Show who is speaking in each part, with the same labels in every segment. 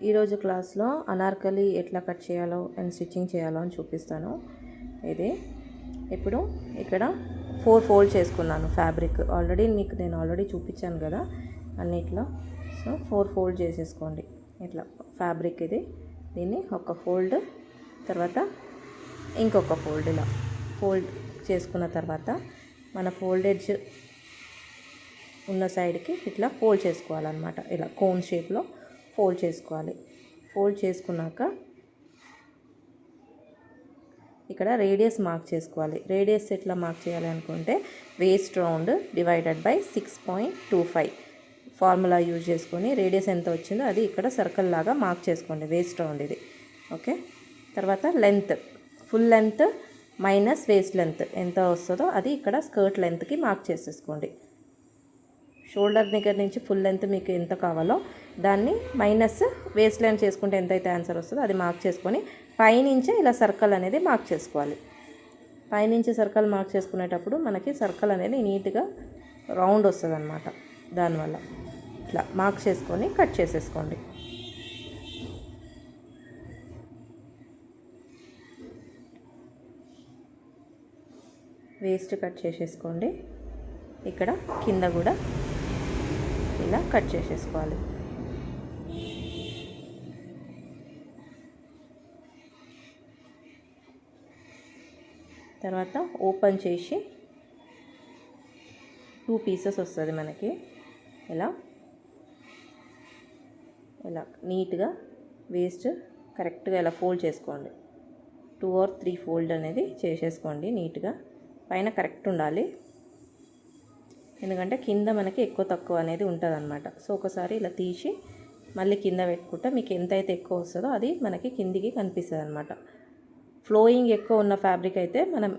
Speaker 1: ఈరోజు క్లాస్లో అనార్కలి ఎట్లా కట్ చేయాలో అండ్ స్టిచ్చింగ్ చేయాలో అని చూపిస్తాను. ఇది ఇప్పుడు ఇక్కడ 4 ఫోల్డ్ చేసుకున్నాను ఫ్యాబ్రిక్. నేను ఆల్రెడీ చూపించాను కదా అన్నిట్లో. సో 4 ఫోల్డ్ చేసేసుకోండి ఇట్లా ఫ్యాబ్రిక్. దీన్ని ఒక ఫోల్డ్, తర్వాత ఇంకొక ఫోల్డ్, ఇలా ఫోల్డ్ చేసుకున్న తర్వాత మన ఫోల్డెడ్జ్ ఉన్న సైడ్కి ఇట్లా ఫోల్డ్ చేసుకోవాలన్నమాట. ఇలా కోన్ షేప్లో ఫోల్డ్ చేసుకోవాలి. ఫోల్డ్ చేసుకున్నాక ఇక్కడ రేడియస్ మార్క్ చేసుకోవాలి. రేడియస్ ఎట్లా మార్క్ చేయాలి అనుకుంటే waste round divided by 6.25 formula use చేసుకొని రేడియస్ ఎంత వచ్చిందో అది ఇక్కడ సర్కిల్ లాగా మార్క్ చేసుకోండి. వేస్ట్ రౌండ్ ఇది. ఓకే. తర్వాత length, full length minus waste length ఎంత వస్తుందో అది ఇక్కడ స్కర్ట్ లెంత్కి మార్క్ చేసేసుకోండి. షోల్డర్ దగ్గర నుంచి ఫుల్ లెంత్ మీకు ఎంత కావాలో దాన్ని మైనస్ వేస్ట్ లెంత్ చేసుకుంటే ఎంతైతే ఆన్సర్ వస్తుందో అది మార్క్ చేసుకొని పైనుంచే ఇలా సర్కిల్ అనేది మార్క్ చేసుకోవాలి. పైనుంచి సర్కిల్ మార్క్ చేసుకునేటప్పుడు మనకి సర్కిల్ అనేది నీట్గా రౌండ్ వస్తుంది అన్నమాట. దానివల్ల ఇట్లా మార్క్ చేసుకొని కట్ చేసేసుకోండి. వేస్ట్ కట్ చేసేసుకోండి. ఇక్కడ కింద కూడా ఇలా కట్ చేసేసుకోవాలి. తర్వాత ఓపెన్ చేసి 2 పీసెస్ వస్తుంది మనకి. ఇలా నీట్గా వేస్ట్ కరెక్ట్గా ఇలా ఫోల్డ్ చేసుకోండి. 2 or 3 ఫోల్డ్ అనేది చేసేసుకోండి నీట్గా. పైన కరెక్ట్ ఉండాలి, ఎందుకంటే కింద మనకి ఎక్కువ తక్కువ అనేది ఉంటుంది అన్నమాట. సో ఒకసారి ఇలా తీసి మళ్ళీ కింద పెట్టుకుంటే మీకు ఎంతైతే ఎక్కువ వస్తుందో అది మనకి కిందికి కనిపిస్తుంది అన్నమాట. ఫ్లోయింగ్ ఎక్కువ ఉన్న ఫ్యాబ్రిక్ అయితే మనం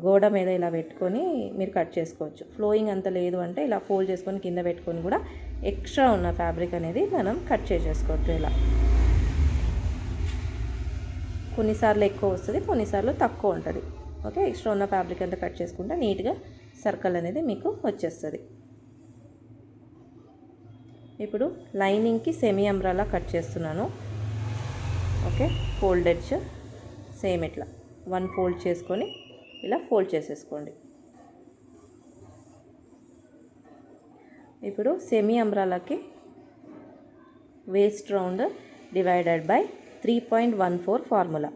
Speaker 1: గోడ మీద ఇలా పెట్టుకొని మీరు కట్ చేసుకోవచ్చు. ఫ్లోయింగ్ అంత లేదు అంటే ఇలా ఫోల్డ్ చేసుకొని కింద పెట్టుకొని కూడా ఎక్స్ట్రా ఉన్న ఫ్యాబ్రిక్ అనేది మనం కట్ చేసేసుకోవచ్చు. ఇలా కొన్నిసార్లు ఎక్కువ వస్తుంది, కొన్నిసార్లు తక్కువ ఉంటుంది. ఓకే. ఎక్స్ట్రా ఉన్న ఫ్యాబ్రిక్ అంతా కట్ చేసుకుంటే నీట్గా సర్కిల్ అనేది మీకు వచ్చేస్తుంది. ఇప్పుడు లైనింగ్కి సెమీ అంబ్రెల్లా కట్ చేస్తున్నాను. ఓకే. ఫోల్డెడ్స్ సేమ్ ఇట్లా 1 ఫోల్డ్ చేసుకొని ఇలా ఫోల్డ్ చేసేసుకోండి. ఇప్పుడు సెమీ అంబ్రెల్లాకి waist round divided by 3.14 formula.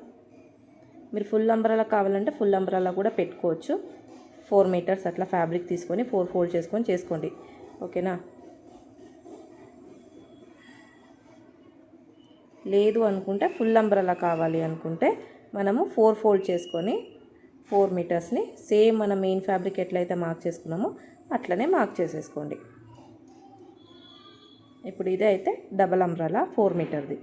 Speaker 1: మీరు ఫుల్ అంబ్రెల్లా కావాలంటే ఫుల్ అంబ్రెల్లా కూడా పెట్టుకోవచ్చు. 4 మీటర్స్ అట్లా ఫ్యాబ్రిక్ తీసుకొని 4 ఫోల్డ్ చేసుకొని చేసుకోండి. ఓకేనా. లేదు అనుకుంటే ఫుల్ అంబ్రెల్లా కావాలి అనుకుంటే మనము 4 ఫోల్డ్ చేసుకొని 4 మీటర్స్ని సేమ్ మన మెయిన్ ఫ్యాబ్రిక్ ఎట్లయితే మార్క్ చేసుకున్నామో అట్లనే మార్క్ చేసేసుకోండి. ఇప్పుడు ఇదే అయితే డబల్ అంబ్రెల్లా 4 మీటర్ది.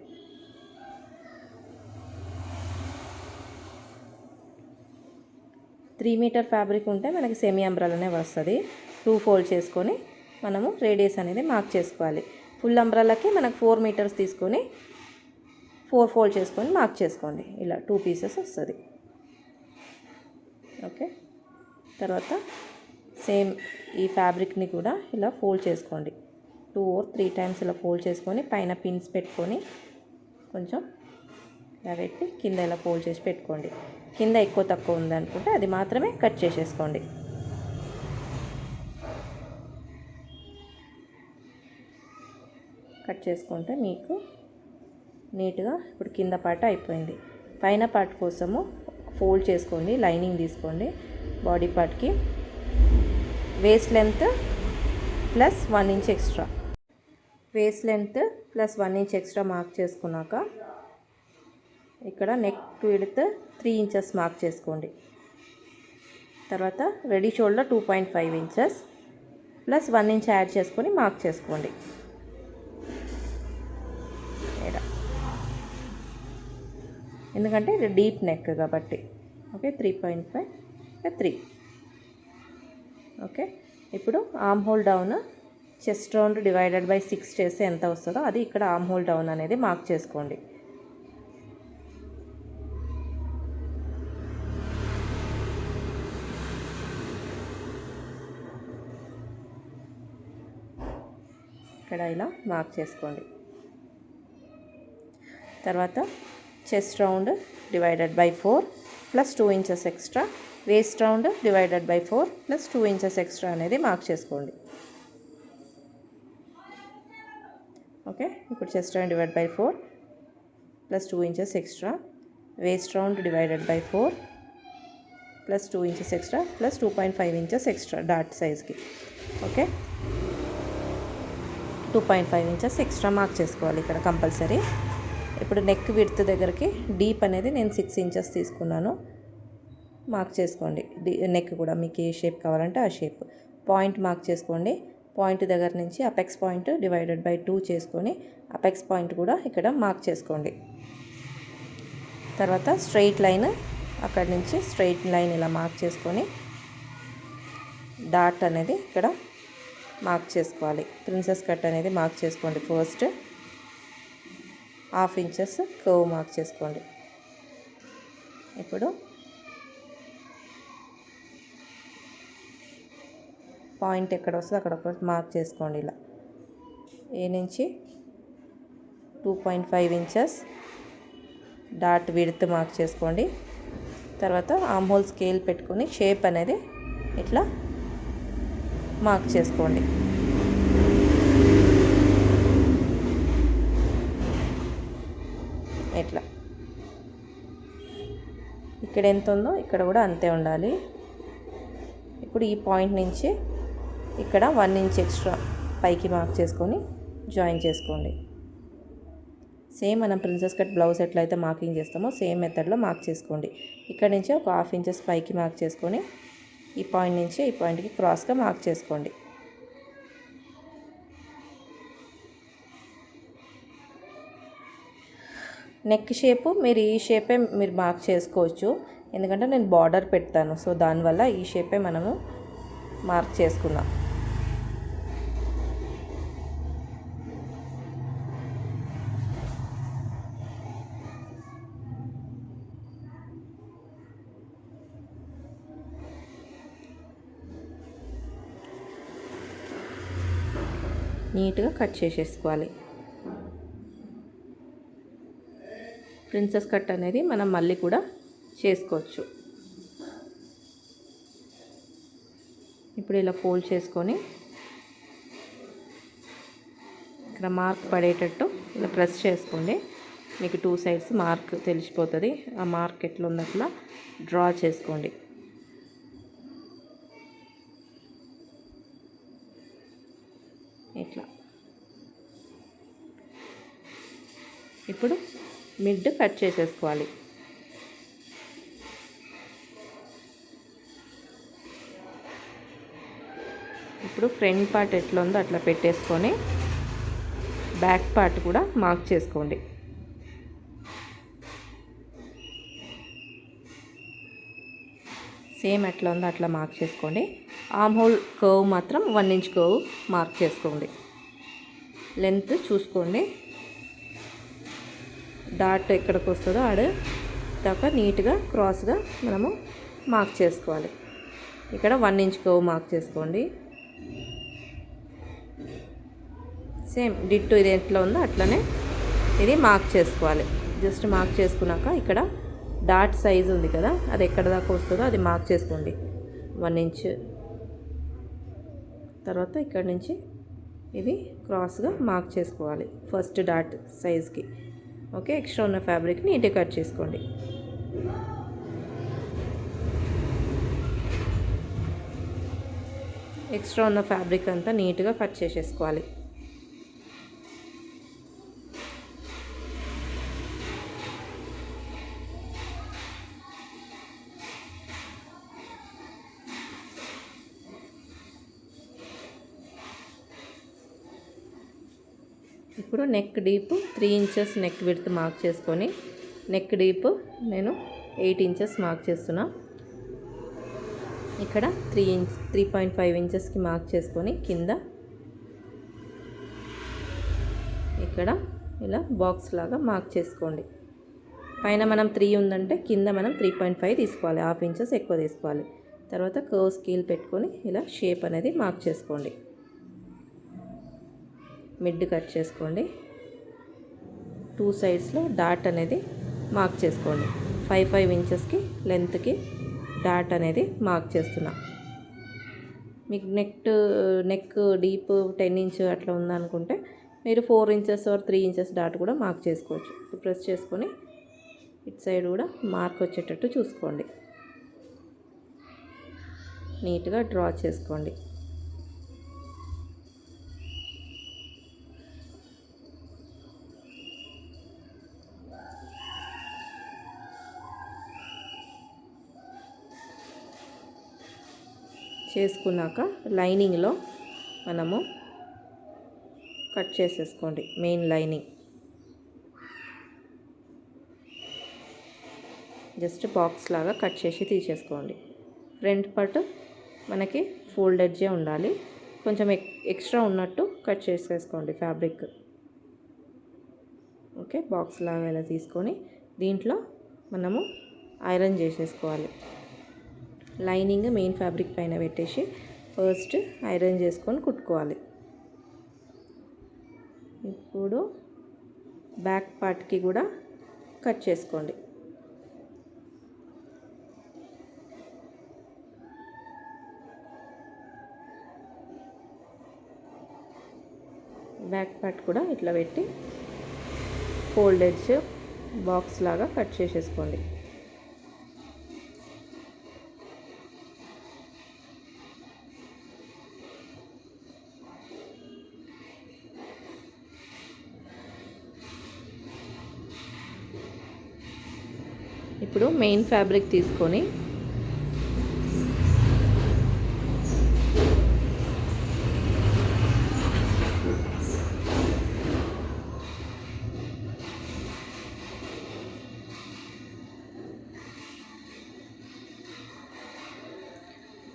Speaker 1: త్రీ మీటర్ ఫ్యాబ్రిక్ ఉంటే మనకి సెమీ అంబ్రెల్లానే వస్తుంది. 2 ఫోల్డ్ చేసుకొని మనము రేడియస్ అనేది మార్క్ చేసుకోవాలి. ఫుల్ అంబ్రెల్లాకి మనకు 4 మీటర్స్ తీసుకొని 4 ఫోల్డ్ చేసుకొని మార్క్ చేసుకోండి. ఇలా 2 పీసెస్ వస్తుంది. ఓకే. తర్వాత సేమ్ ఈ ఫ్యాబ్రిక్ని కూడా ఇలా ఫోల్డ్ చేసుకోండి. 2 or 3 టైమ్స్ ఇలా ఫోల్డ్ చేసుకొని పైన పిన్స్ పెట్టుకొని కొంచెం ఇలా పెట్టి కింద ఇలా ఫోల్డ్ చేసి పెట్టుకోండి. కింద ఎక్కువ తక్కువ ఉందనుకుంటే అది మాత్రమే కట్ చేసేసుకోండి. కట్ చేసుకుంటే మీకు నీట్గా ఇప్పుడు కింద పార్ట్ అయిపోయింది. పైన పార్ట్ కోసము ఫోల్డ్ చేసుకోండి. లైనింగ్ తీసుకోండి. బాడీ పార్ట్కి waste length plus 1 inch extra, waste length plus 1 inch extra mark చేసుకున్నాక ఇక్కడ నెక్ విడ్త్ 3 ఇంచెస్ మార్క్ చేసుకోండి. తర్వాత ready shoulder 2.5 inches plus 1 inch add చేసుకొని మార్క్ చేసుకోండి. ఎందుకంటే ఇది డీప్ నెక్ కాబట్టి. ఓకే. 3.5 3. ఓకే. ఇప్పుడు arm whole down chest round divided by 6 చేస్తే ఎంత వస్తుందో అది ఇక్కడ ఆర్మ్ హోల్ డౌన్ అనేది మార్క్ చేసుకోండి. ఇక్కడ ఇలా మార్క్ చేసుకోండి. తర్వాత chest round divided by 4 plus 2 inches extra, waist round divided by 4 plus 2 inches extra అనేది మార్క్ చేసుకోండి. ఓకే, ఇప్పుడు chest round divide by 4 plus 2 inches extra, waist round divided by 4 plus 2 inches extra plus 2.5 inches extra dot సైజ్కి. Okay, 2.5 inches extra mark చేసుకోవాలి ఇక్కడ compulsory. ఇప్పుడు neck width దగ్గరికి deep అనేది నేను 6 ఇంచెస్ తీసుకున్నాను, మార్క్ చేసుకోండి. నెక్ కూడా మీకు ఏ షేప్ కావాలంటే ఆ షేప్. పాయింట్ మార్క్ చేసుకోండి. పాయింట్ దగ్గర నుంచి అపెక్స్ పాయింట్ డివైడెడ్ బై 2 చేసుకొని అపెక్స్ పాయింట్ కూడా ఇక్కడ మార్క్ చేసుకోండి. తర్వాత స్ట్రైట్ లైన్, అక్కడి నుంచి స్ట్రైట్ లైన్ ఇలా మార్క్ చేసుకొని డాట్ అనేది ఇక్కడ మార్క్ చేసుకోవాలి. ప్రిన్సెస్ కట్ అనేది మార్క్ చేసుకోండి. ఫస్ట్ 1/2 ఇంచెస్ కర్వ్ మార్క్ చేసుకోండి. ఇప్పుడు పాయింట్ ఎక్కడ వస్తుందో అక్కడ ఒకటి మార్క్ చేసుకోండి. ఇలా ఏ నుంచి 2.5 ఇంచెస్ డాట్ విడ్త్ మార్క్ చేసుకోండి. తర్వాత ఆర్మ్ హోల్ స్కేల్ పెట్టుకొని షేప్ అనేది ఇట్లా మార్క్ చేసుకోండి. ఇట్లా ఇక్కడ ఎంత ఉందో ఇక్కడ కూడా అంతే ఉండాలి. ఇప్పుడు ఈ పాయింట్ నుంచి ఇక్కడ 1 ఇంచ్ ఎక్స్ట్రా పైకి మార్క్ చేసుకొని జాయిన్ చేసుకోండి. సేమ్ మనం ప్రిన్సెస్ కట్ బ్లౌజ్ ఎట్లయితే మార్కింగ్ చేస్తామో సేమ్ మెథడ్లో మార్క్ చేసుకోండి. ఇక్కడ నుంచి ఒక 1/2 ఇంచెస్ పైకి మార్క్ చేసుకొని ఈ పాయింట్ నుంచి ఈ పాయింట్కి క్రాస్గా మార్క్ చేసుకోండి. నెక్ షేపు మీరు ఈ షేపే మీరు మార్క్ చేసుకోవచ్చు, ఎందుకంటే నేను బార్డర్ పెడతాను. సో దానివల్ల ఈ షేపే మనము మార్క్ చేసుకున్నాం. నీట్గా కట్ చేసేసుకోవాలి. ప్రిన్సెస్ కట్ అనేది మనం మళ్ళీ కూడా చేసుకోవచ్చు. ఇప్పుడు ఇలా ఫోల్డ్ చేసుకొని ఇక్కడ మార్క్ పడేటట్టు ఇలా ప్రెస్ చేసుకోండి. మీకు 2 సైడ్స్ మార్క్ తెలిసిపోతుంది. ఆ మార్క్ ఎట్లా ఉందో అట్లా డ్రా చేసుకోండి. ఇట్లా ఇప్పుడు మిడ్ కట్ చేసేసుకోవాలి. ఇప్పుడు ఫ్రంట్ పార్ట్ ఎట్లా ఉందో అట్లా పెట్టేసుకొని బ్యాక్ పార్ట్ కూడా మార్క్ చేసుకోండి. సేమ్ ఎట్లా ఉందో అట్లా మార్క్ చేసుకోండి. ఆర్మ్ హోల్ కర్వ్ మాత్రం 1 ఇంచ్ కర్వ్ మార్క్ చేసుకోండి. లెంత్ చూసుకోండి. డాట్ ఎక్కడికి వస్తుందో ఆడ దాకా నీట్గా క్రాస్గా మనము మార్క్ చేసుకోవాలి. ఇక్కడ 1 ఇంచ్ కర్వ్ మార్క్ చేసుకోండి. సేమ్ డిట్టు ఇది ఎట్లా ఉందో అట్లనే ఇది మార్క్ చేసుకోవాలి. జస్ట్ మార్క్ చేసుకున్నాక ఇక్కడ డాట్ సైజ్ ఉంది కదా, అది ఎక్కడ దాకా వస్తుందో అది మార్క్ చేసుకోండి. 1 ఇంచ్. తర్వాత ఇక్కడ నుంచి ఇది క్రాస్గా మార్క్ చేసుకోవాలి ఫస్ట్ డాట్ సైజ్కి. ఓకే, ఎక్స్ట్రా ఉన్న ఫ్యాబ్రిక్ని నీట్గా కట్ చేసుకోండి. ఎక్స్ట్రా ఉన్న ఫ్యాబ్రిక్ అంతా నీట్గా కట్ చేసేసుకోవాలి. ఇప్పుడు neck deep 3 inches neck width mark చేసుకొని నెక్ డీప్ నేను 8 ఇంచెస్ మార్క్ చేస్తున్నా. ఇక్కడ 3.5 ఇంచెస్కి మార్క్ చేసుకొని కింద ఇక్కడ ఇలా బాక్స్ లాగా మార్క్ చేసుకోండి. పైన మనం 3 ఉందంటే కింద మనం 3.5 తీసుకోవాలి, 1/2 ఇంచెస్ ఎక్కువ తీసుకోవాలి. తర్వాత కర్వ్ స్కేల్ పెట్టుకొని ఇలా షేప్ అనేది మార్క్ చేసుకోండి. మిడ్ కట్ చేసుకోండి. 2 సైడ్స్లో డాట్ అనేది మార్క్ చేసుకోండి. 5 ఇంచెస్కి లెంత్కి డాట్ అనేది మార్క్ చేస్తున్నా. మీకు నెక్ డీప్ 10 ఇంచ్ అట్లా ఉందనుకుంటే మీరు 4 ఇంచెస్ ఆర్ 3 ఇంచెస్ డాట్ కూడా మార్క్ చేసుకోవచ్చు. ప్రెస్ చేసుకొని ఇటు సైడ్ కూడా మార్క్ వచ్చేటట్టు చూసుకోండి. నీట్గా డ్రా చేసుకోండి. చేసుకున్నాక లైనింగ్లో మనము కట్ చేసేసుకోండి. మెయిన్ లైనింగ్ జస్ట్ బాక్స్ లాగా కట్ చేసి తీసేసుకోండి. ఫ్రంట్ పార్ట్ మనకి ఫోల్డ్ ఎడ్జే ఉండాలి. కొంచెం ఎక్స్ట్రా ఉన్నట్టు కట్ చేసేసుకోండి ఫ్యాబ్రిక్. ఓకే, బాక్స్ లాగా ఇలా తీసుకొని దీంట్లో మనము ఐరన్ చేసేసుకోవాలి. లైనింగ్ మెయిన్ ఫ్యాబ్రిక్ పైన పెట్టేసి ఫస్ట్ ఐరన్ చేసుకొని కుట్టుకోవాలి. ఇప్పుడు బ్యాక్ పార్ట్కి కూడా కట్ చేసుకోండి. బ్యాక్ పార్ట్ కూడా ఇట్లా పెట్టి ఫోల్డ్ ఎడ్జ్ బాక్స్ లాగా కట్ చేసేసుకోండి. ఇప్పుడు మెయిన్ ఫ్యాబ్రిక్ తీసుకొని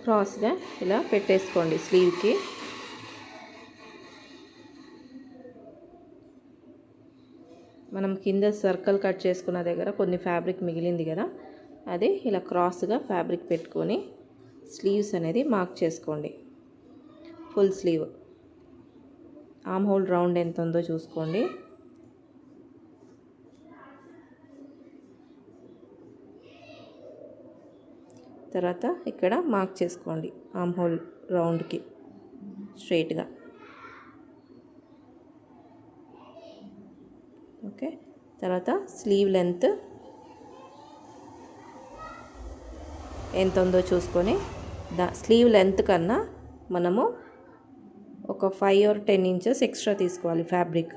Speaker 1: క్రాస్గా ఇలా పెట్టేసుకోండి స్లీవ్కి. మనం కింద సర్కిల్ కట్ చేసుకున్న దగ్గర కొన్ని ఫ్యాబ్రిక్ మిగిలింది కదా, అది ఇలా క్రాస్గా ఫ్యాబ్రిక్ పెట్టుకొని స్లీవ్స్ అనేది మార్క్ చేసుకోండి. Full sleeve arm whole round ఎంత ఉందో చూసుకోండి. తర్వాత ఇక్కడ మార్క్ చేసుకోండి ఆర్మ్ హోల్ రౌండ్కి స్ట్రైట్గా. ఓకే, తర్వాత స్లీవ్ లెంత్ ఎంత ఉందో చూసుకొని స్లీవ్ లెంత్ కన్నా మనము ఒక 5 or 10 ఇంచెస్ ఎక్స్ట్రా తీసుకోవాలి ఫ్యాబ్రిక్.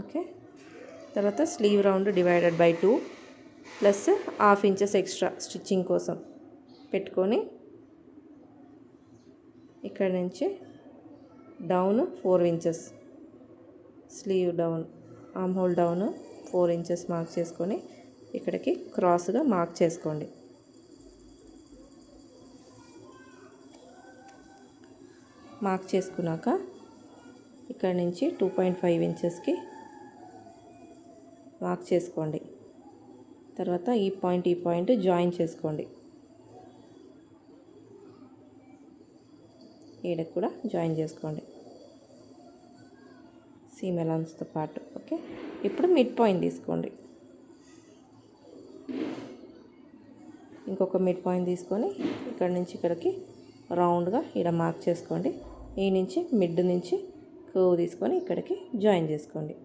Speaker 1: ఓకే, తర్వాత sleeve round divided by 2 plus ½ inches extra stitching కోసం పెట్టుకొని ఇక్కడ నుంచి down 4 inches sleeve down armhole down 4 inches mark చేసుకొని ఇక్కడికి క్రాస్గా మార్క్ చేసుకోండి. మార్క్ చేసుకున్నాక ఇక్కడ నుంచి 2.5 ఇంచెస్కి మార్క్ చేసుకోండి. తర్వాత ఈ పాయింట్ జాయిన్ చేసుకోండి. ఈడకు కూడా జాయిన్ చేసుకోండి సీమ్ అలౌన్స్తో పాటు. ఓకే, ఇప్పుడు మిడ్ పాయింట్ తీసుకోండి. ఇంకొక మిడ్ పాయింట్ తీసుకొని ఇక్కడ నుంచి ఇక్కడికి రౌండ్గా ఇక్కడ మార్క్ చేసుకోండి. ఈ నుంచి మిడ్ నుంచి కర్వ్ తీసుకొని ఇక్కడికి జాయిన్ చేసుకోండి.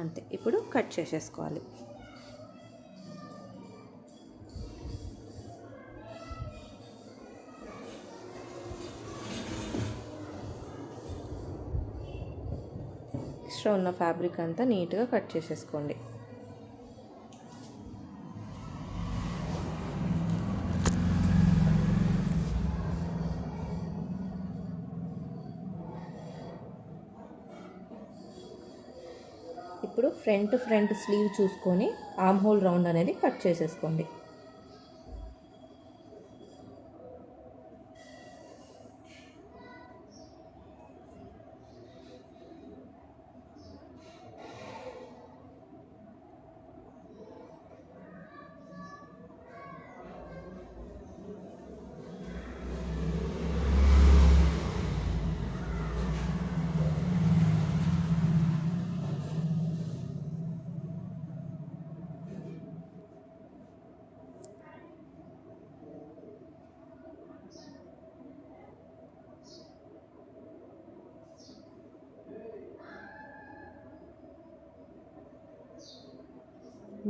Speaker 1: అంతే, ఇప్పుడు కట్ చేసేసుకోవాలి. ఎక్స్ట్రా ఉన్న ఫ్యాబ్రిక్ అంతా నీట్గా కట్ చేసేసుకోండి. ఇప్పుడు ఫ్రంట్ స్లీవ్ చూసుకొని ఆర్మ్ హోల్ రౌండ్ అనేది కట్ చేసేసుకోండి.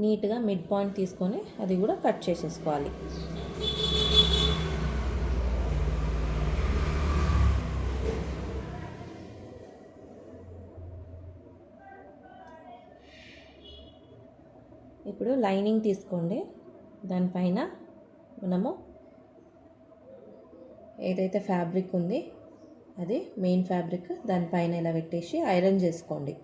Speaker 1: నీట్గా మిడ్ పాయింట్ తీసుకొని అది కూడా కట్ చేసేసుకోవాలి. ఇప్పుడు లైనింగ్ తీసుకోండి, దానిపైన మనము ఏదైతే ఫ్యాబ్రిక్ ఉంది అది మెయిన్ ఫ్యాబ్రిక్ దానిపైన ఇలా పెట్టేసి ఐరన్ చేసుకోండి.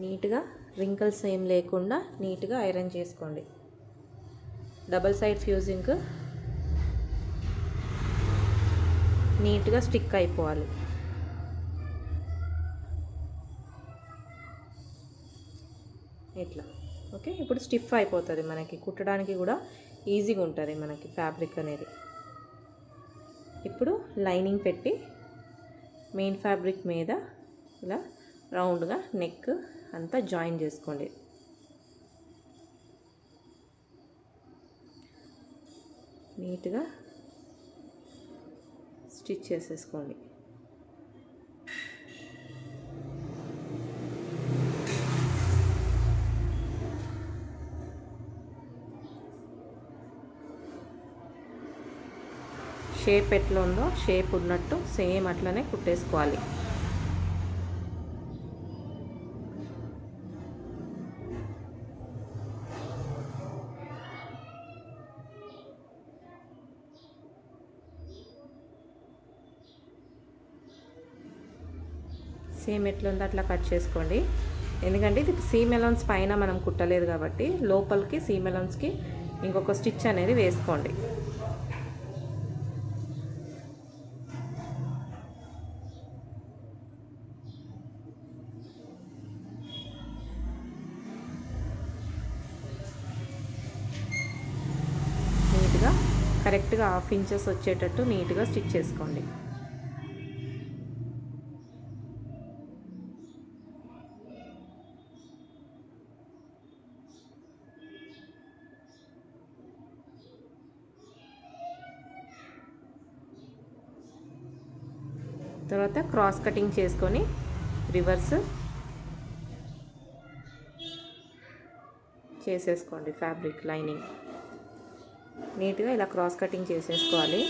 Speaker 1: నీట్గా రింకల్స్ ఏం లేకుండా నీట్గా ఐరన్ చేసుకోండి. డబల్ సైడ్ ఫ్యూజింగ్ నీట్గా స్టిక్ అయిపోవాలి. ఇట్లా ఓకే. ఇప్పుడు స్టిఫ్ అయిపోతుంది, మనకి కుట్టడానికి కూడా ఈజీగా ఉంటుంది మనకి ఫ్యాబ్రిక్ అనేది. ఇప్పుడు లైనింగ్ పెట్టి మెయిన్ ఫ్యాబ్రిక్ మీద ఇలా రౌండ్గా నెక్ అంతా జాయిన్ చేసుకోండి. నీట్గా స్టిచ్ చేసేసుకోండి. షేప్ ఎట్లా ఉందో షేప్ ఉన్నట్టు సేమ్ అట్లనే కుట్టేసుకోవాలి. సేమ్ ఎట్లా ఉందో అట్లా కట్ చేసుకోండి. ఎందుకంటే ఇది సీమ్ ఎలౌన్స్ పైన మనం కుట్టలేదు కాబట్టి లోపలికి సీమ్ ఎలౌన్స్కి ఇంకొక స్టిచ్ అనేది వేసుకోండి. నీట్గా కరెక్ట్గా 1/2 ఇంచెస్ వచ్చేటట్టు నీట్గా స్టిచ్ చేసుకోండి. తర్వాత క్రాస్ కటింగ్ చేసుకొని రివర్స్ చేసేసుకోండి. ఫ్యాబ్రిక్ లైనింగ్ నీట్గా ఇలా క్రాస్ కటింగ్ చేసేసుకోవాలి.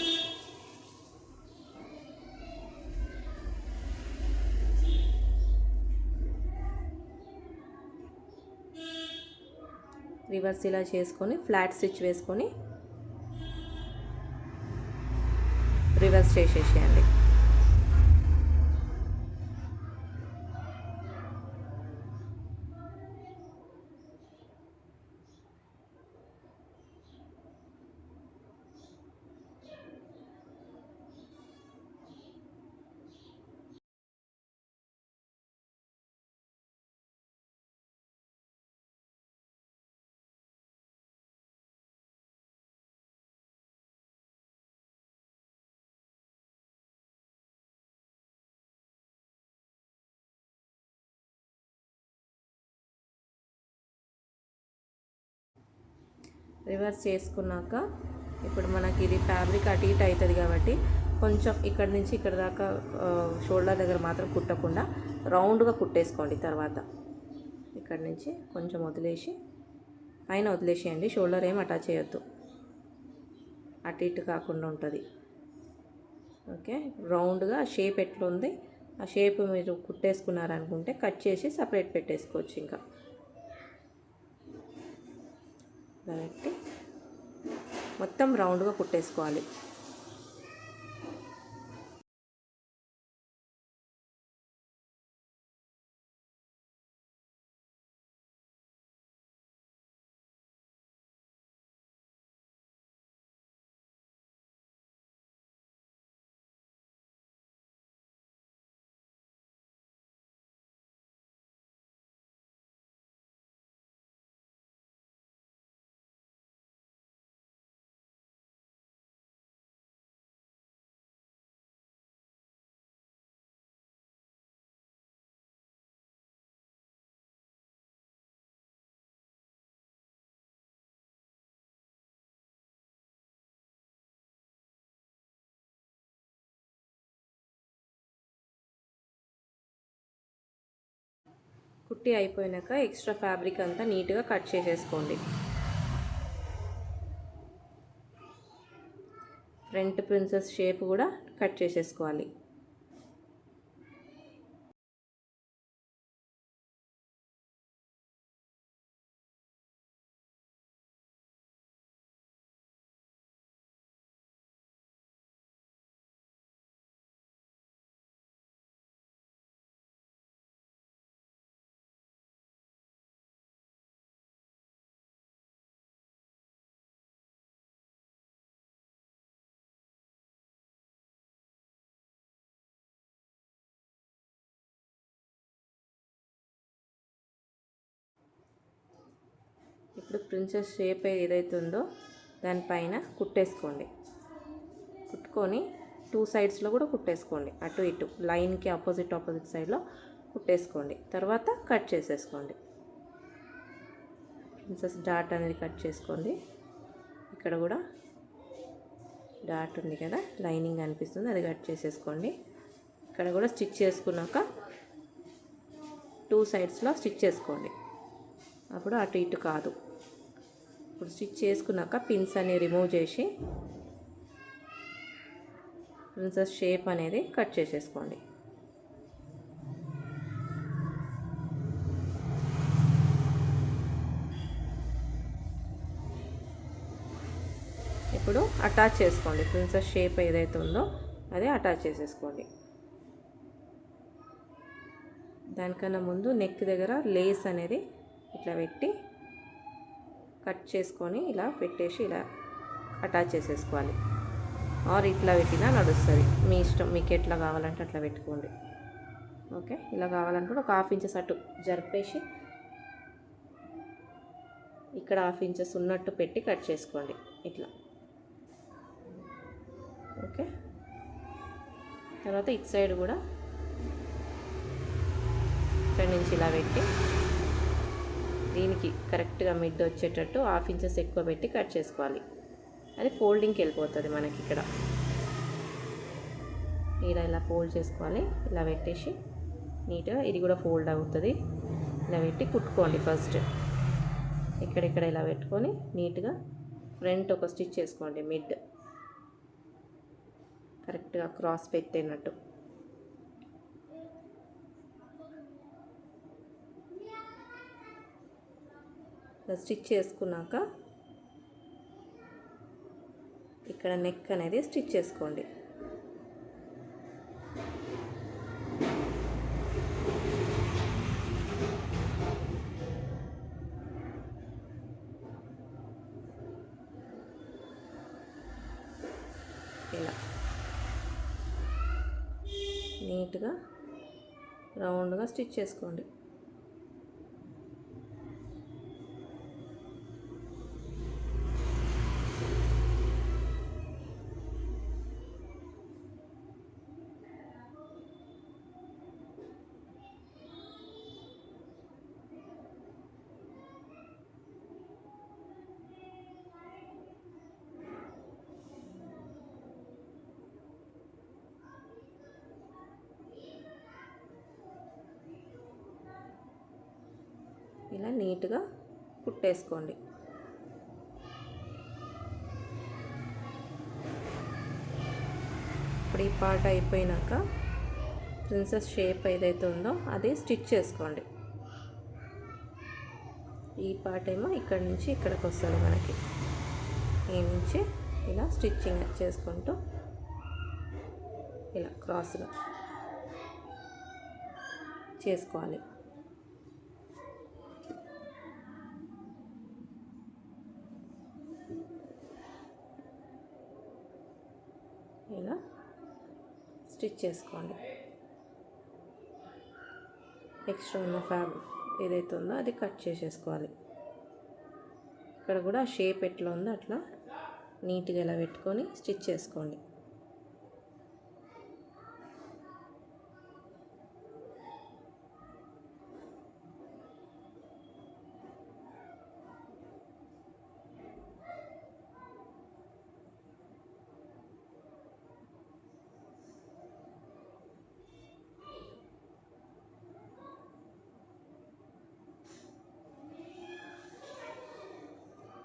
Speaker 1: రివర్స్ ఇలా చేసుకొని ఫ్లాట్ స్టిచ్ వేసుకొని రివర్స్ చేసేసేయండి. రివర్స్ చేసుకున్నాక ఇప్పుడు మనకి ఇది ఫ్యాబ్రిక్ అటు ఇటు అవుతుంది కాబట్టి కొంచెం ఇక్కడ నుంచి ఇక్కడ దాకా షోల్డర్ దగ్గర మాత్రం కుట్టకుండా రౌండ్గా కుట్టేసుకోండి. తర్వాత ఇక్కడ నుంచి కొంచెం వదిలేసి పైన వదిలేసేయండి. షోల్డర్ ఏం అటాచ్ చేయొద్దు, అటు ఇటు కాకుండా ఉంటుంది. ఓకే, రౌండ్గా షేప్ ఎట్లుంది ఆ షేప్ మీరు కుట్టేసుకున్నారనుకుంటే కట్ చేసి సపరేట్ పెట్టేసుకోవచ్చు. ఇంకా పెట్టి మొత్తం రౌండ్గా కుట్టేసుకోవాలి. కుట్టి అయిపోయినాక ఎక్స్ట్రా ఫ్యాబ్రిక్ అంతా నీట్గా కట్ చేసేసుకోండి. ఫ్రంట్ ప్రిన్సెస్ షేప్ కూడా కట్ చేసేసుకోవాలి. ఇప్పుడు ప్రిన్సెస్ షేప్ ఏదైతే ఉందో దానిపైన కుట్టేసుకోండి. కుట్టుకొని 2 సైడ్స్లో కూడా కుట్టేసుకోండి. అటు ఇటు లైన్కి ఆపోజిట్ సైడ్లో కుట్టేసుకోండి. తర్వాత కట్ చేసేసుకోండి. ప్రిన్సెస్ డాట్ అనేది కట్ చేసుకోండి. ఇక్కడ కూడా డాట్ ఉంది కదా, లైనింగ్ అనిపిస్తుంది, అది కట్ చేసేసుకోండి. ఇక్కడ కూడా స్టిచ్ చేసుకున్నాక 2 సైడ్స్లో స్టిచ్ చేసుకోండి. అప్పుడు అటు ఇటు కాదు. ఇప్పుడు స్టిచ్ చేసుకున్నాక పిన్స్ అన్ని రిమూవ్ చేసి ప్రిన్సెస్ షేప్ అనేది కట్ చేసేసుకోండి. ఇప్పుడు అటాచ్ చేసుకోండి. ప్రిన్సెస్ షేప్ ఏదైతే ఉందో అదే అటాచ్ చేసేసుకోండి. దానికన్నా ముందు నెక్ దగ్గర లేస్ అనేది ఇట్లా పెట్టి కట్ చేసుకొని ఇలా పెట్టేసి ఇలా అటాచ్ చేసేసుకోవాలి. ఆర్ ఇట్లా పెట్టినా నడుస్తుంది, మీ ఇష్టం, మీకు ఎట్లా కావాలంటే అట్లా పెట్టుకోండి. ఓకే, ఇలా కావాలంటే ఒక 1/2 ఇంచెస్ అటు జరిపేసి ఇక్కడ 1/2 ఇంచెస్ ఉన్నట్టు పెట్టి కట్ చేసుకోండి ఇట్లా. ఓకే, తర్వాత ఇటు సైడ్ కూడా ఇక్కడ నుంచి ఇలా పెట్టి దీనికి కరెక్ట్గా మిడ్ వచ్చేటట్టు 1/2 ఇంచెస్ ఎక్కువ పెట్టి కట్ చేసుకోవాలి. అది ఫోల్డింగ్కి వెళ్ళిపోతుంది మనకి. ఇక్కడ ఇలా ఫోల్డ్ చేసుకోవాలి. ఇలా పెట్టేసి నీట్గా ఇది కూడా ఫోల్డ్ అవుతుంది. ఇలా పెట్టి కుట్టుకోండి. ఫస్ట్ ఇక్కడిక్కడ ఇలా పెట్టుకొని నీట్గా ఫ్రంట్ ఒక స్టిచ్ చేసుకోండి. మిడ్ కరెక్ట్గా క్రాస్ పెట్టినట్టు. స్టిచ్ చేసుకున్నాక ఇక్కడ నెక్ అనేది స్టిచ్ చేసుకోండి. ఇలా నీట్గా రౌండ్గా స్టిచ్ చేసుకోండి. ఇలా నీట్గా కుట్టేసుకోండి. ఇప్పుడు ఈ పార్ట్ అయిపోయినాక ప్రిన్సెస్ షేప్ ఏదైతే ఉందో అది స్టిచ్ చేసుకోండి. ఈ పార్ట్ ఏమో ఇక్కడి నుంచి ఇక్కడికి వస్తుంది మనకి. ఈ నుంచి ఇలా స్టిచ్చింగ్ చేసుకుంటూ ఇలా క్రాస్గా చేసుకోవాలి. ఇలా స్టిచ్ చేసుకోండి. ఎక్స్ట్రా ఉన్న ఫ్యాబ్రిక్ ఏదైతే ఉందో అది కట్ చేసేసుకోవాలి. ఇక్కడ కూడా షేప్ ఎట్లా ఉందో అట్లా నీట్గా ఇలా పెట్టుకొని స్టిచ్ చేసుకోండి.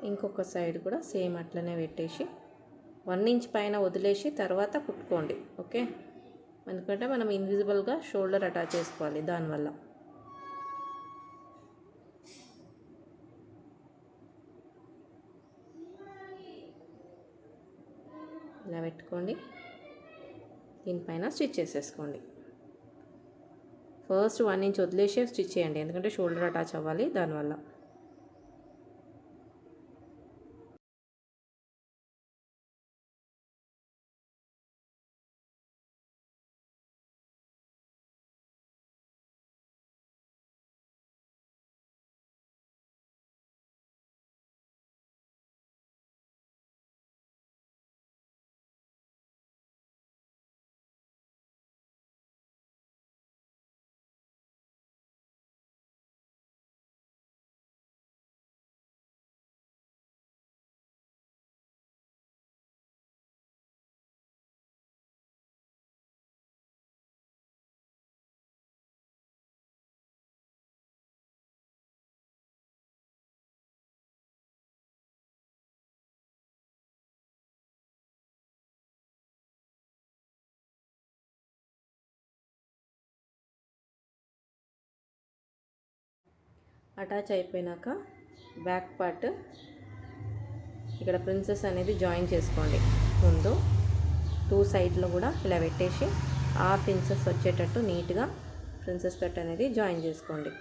Speaker 1: ఇంకొక సైడ్ కూడా సేమ్ అట్లనే పెట్టేసి 1 ఇంచ్ పైన వదిలేసి తర్వాత కుట్టుకోండి. ఓకే, ఎందుకంటే మనం ఇన్విజిబుల్గా షోల్డర్ అటాచ్ చేసుకోవాలి దానివల్ల. ఇలా పెట్టుకోండి, దీనిపైన స్టిచ్ చేసేసుకోండి. ఫస్ట్ 1 ఇంచ్ వదిలేసి స్టిచ్ చేయండి, ఎందుకంటే షోల్డర్ అటాచ్ అవ్వాలి దానివల్ల. అటాచ్ అయిపోయినాక బ్యాక్ పార్ట్ ఇక్కడ ప్రిన్సెస్ అనేది జాయిన్ చేసుకోండి. ముందు 2 సైడ్లో కూడా ఇలా పెట్టేసి హాఫ్ ఇంచెస్ వచ్చేటట్టు నీట్గా ప్రిన్సెస్ కట్ అనేది జాయిన్ చేసుకోండి.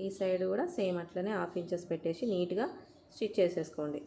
Speaker 1: ఈ సైడ్ కూడా సేమ్ అట్లనే హాఫ్ ఇంచెస్ పెట్టేసి నీట్గా స్టిచ్ చేసేసుకోండి.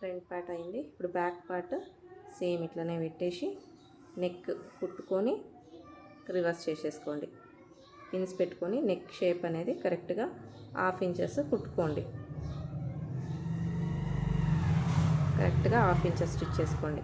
Speaker 1: ఫ్రంట్ పార్ట్ అయింది. ఇప్పుడు బ్యాక్ పార్ట్ సేమ్ ఇట్లనే పెట్టేసి నెక్ కుట్టుకొని రివర్స్ చేసేసుకోండి. పిన్స్ పెట్టుకొని నెక్ షేప్ అనేది కరెక్ట్గా హాఫ్ ఇంచెస్ కుట్టుకోండి. కరెక్ట్గా హాఫ్ ఇంచెస్ స్టిచ్ చేసుకోండి.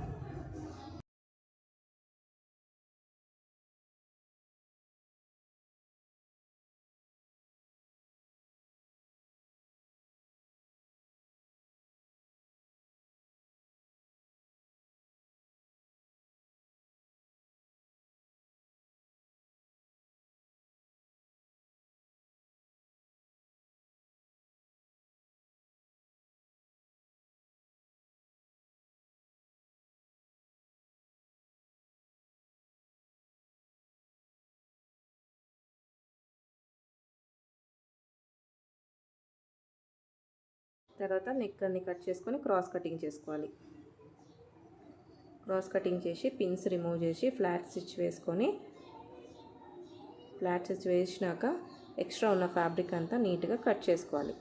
Speaker 1: తర్వాత నెక్ అన్ని కట్ చేసుకొని క్రాస్ కటింగ్ చేసుకోవాలి. క్రాస్ కటింగ్ చేసి పిన్స్ రిమూవ్ చేసి ఫ్లాట్ స్టిచ్ వేసుకొని, ఫ్లాట్ స్టిచ్ వేసినాక ఎక్స్ట్రా ఉన్న ఫ్యాబ్రిక్ అంతా నీట్గా కట్ చేసుకోవాలి.